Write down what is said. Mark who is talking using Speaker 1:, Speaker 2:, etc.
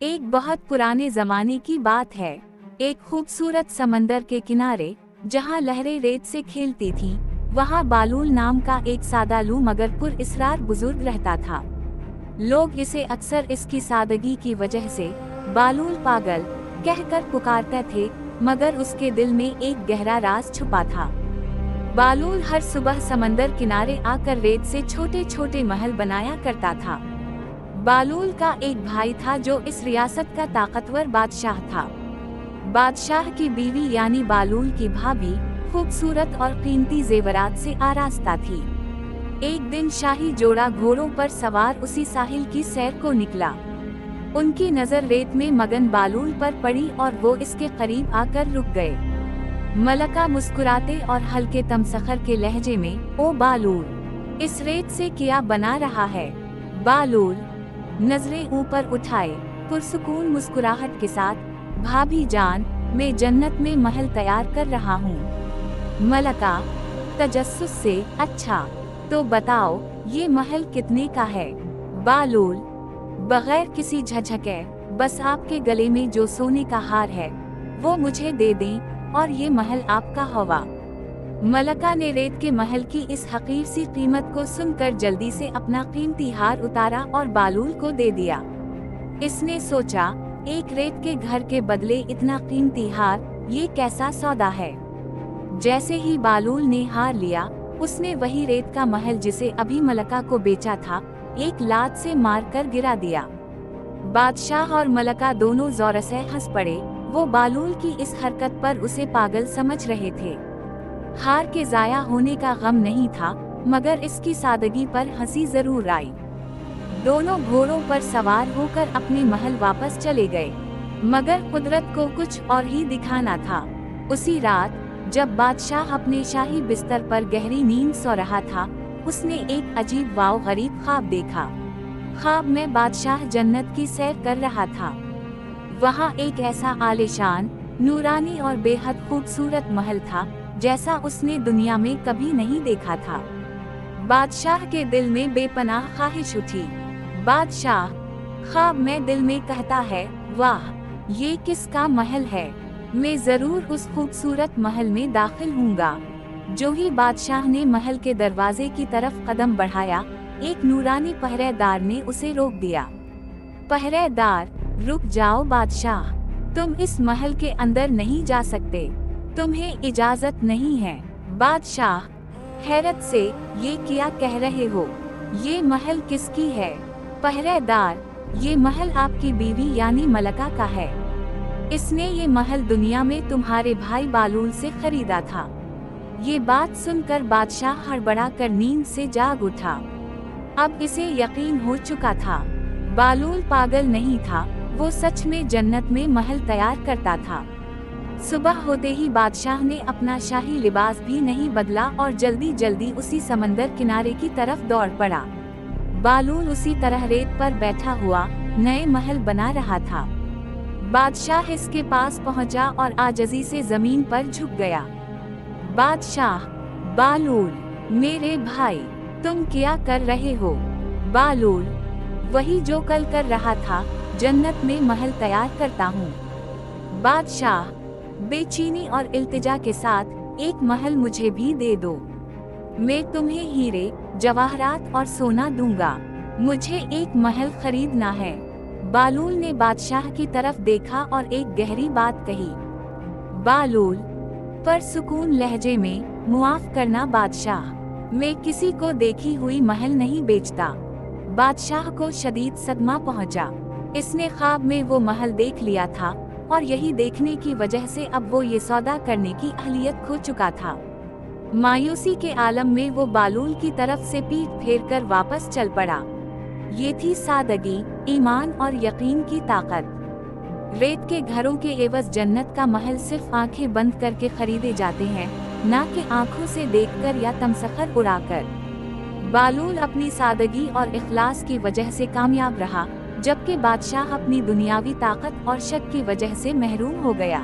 Speaker 1: एक बहुत पुराने जमाने की बात है। एक खूबसूरत समंदर के किनारे, जहाँ लहरें रेत से खेलती थीं, वहाँ बालूल नाम का एक सादालू मगर पुरइसरार बुजुर्ग रहता था। लोग इसे अक्सर इसकी सादगी की वजह से बालूल पागल कहकर पुकारते थे, मगर उसके दिल में एक गहरा राज छुपा था। बालूल हर सुबह समंदर किनारे आकर रेत से छोटे छोटे महल बनाया करता था। बालूल का एक भाई था जो इस रियासत का ताकतवर बादशाह था। बादशाह की बीवी यानी बालूल की भाभी खूबसूरत और कीमती जेवरात से आरास्ता थी। एक दिन शाही जोड़ा घोड़ों पर सवार उसी साहिल की सैर को निकला। उनकी नजर रेत में मगन बालूल पर पड़ी और वो इसके करीब आकर रुक गए। मलका मुस्कुराते और हल्के तमसखर के लहजे में, ओ बालूल, इस रेत से क्या बना रहा है? बालूल नजरें ऊपर उठाए, पुरसुकून मुस्कुराहट के साथ, भाभी जान, मैं जन्नत में महल तैयार कर रहा हूँ। मलका तजस्सुस से, अच्छा, तो बताओ ये महल कितने का है? बालूल बगैर किसी झझके, बस आपके गले में जो सोने का हार है वो मुझे दे दें और ये महल आपका होगा। मलका ने रेत के महल की इस हकीर सी कीमत को सुनकर जल्दी से अपना कीमती हार उतारा और बालूल को दे दिया। इसने सोचा, एक रेत के घर के बदले इतना कीमती हार, ये कैसा सौदा है। जैसे ही बालूल ने हार लिया, उसने वही रेत का महल जिसे अभी मलका को बेचा था, एक लात से मारकर गिरा दिया। बादशाह और मलका दोनों जोर से हंस पड़े। वो बालूल की इस हरकत पर उसे पागल समझ रहे थे। हार के जाया होने का गम नहीं था, मगर इसकी सादगी पर हंसी जरूर आई। दोनों घोड़ों पर सवार होकर अपने महल वापस चले गए, मगर कुदरत को कुछ और ही दिखाना था। उसी रात जब बादशाह अपने शाही बिस्तर पर गहरी नींद सो रहा था, उसने एक अजीब वाव गरीब ख्वाब देखा। ख्वाब में बादशाह जन्नत की सैर कर रहा था। वहाँ एक ऐसा आलीशान, नूरानी और बेहद खूबसूरत महल था जैसा उसने दुनिया में कभी नहीं देखा था। बादशाह के दिल में बेपनाह ख्वाहिश उठी। बादशाह ख्वाब में दिल में कहता है, वाह, ये किसका महल है? मैं जरूर उस खूबसूरत महल में दाखिल हूँगा। जो ही बादशाह ने महल के दरवाजे की तरफ कदम बढ़ाया, एक नूरानी पहरेदार ने उसे रोक दिया। पहरेदार, रुक जाओ बादशाह, तुम इस महल के अंदर नहीं जा सकते, तुम्हें इजाजत नहीं है। बादशाह हैरत से, ये क्या कह रहे हो? ये महल किसकी है? पहरेदार, ये महल आपकी बीवी यानी मलका का है। इसने ये महल दुनिया में तुम्हारे भाई बालूल से खरीदा था। ये बात सुनकर बादशाह हड़बड़ा कर नींद से जाग उठा। अब इसे यकीन हो चुका था, बालूल पागल नहीं था, वो सच में जन्नत में महल तैयार करता था। सुबह होते ही बादशाह ने अपना शाही लिबास भी नहीं बदला और जल्दी जल्दी उसी समंदर किनारे की तरफ दौड़ पड़ा। बालूल उसी तरह रेत पर बैठा हुआ नए महल बना रहा था। बादशाह इसके पास पहुंचा और आजजी से जमीन पर झुक गया। बादशाह, बालूल, मेरे भाई, तुम क्या कर रहे हो? बालूल, वही जो कल कर रहा था, जन्नत में महल तैयार करता हूँ। बादशाह बेचैनी और इल्तिजा के साथ, एक महल मुझे भी दे दो। मैं तुम्हें हीरे, जवाहरात और सोना दूंगा। मुझे एक महल खरीदना है। बालूल ने बादशाह की तरफ देखा और एक गहरी बात कही। बालूल पर सुकून लहजे में, मुआफ करना बादशाह, मैं किसी को देखी हुई महल नहीं बेचता। बादशाह को शदीद सदमा पहुंचा। इसने ख्वाब में वो महल देख लिया था और यही देखने की वजह से अब वो ये सौदा करने की अहलियत खो चुका था। मायूसी के आलम में वो बालूल की तरफ से पीठ फेरकर वापस चल पड़ा। ये थी सादगी, ईमान और यकीन की ताकत। रेत के घरों के एवज जन्नत का महल सिर्फ आंखें बंद करके खरीदे जाते हैं, ना कि आंखों से देखकर या तमसखर उड़ाकर। बालूल अपनी सादगी और इखलास की वजह से कामयाब रहा, जबकि बादशाह अपनी दुनियावी ताकत और शक की वजह से महरूम हो गया।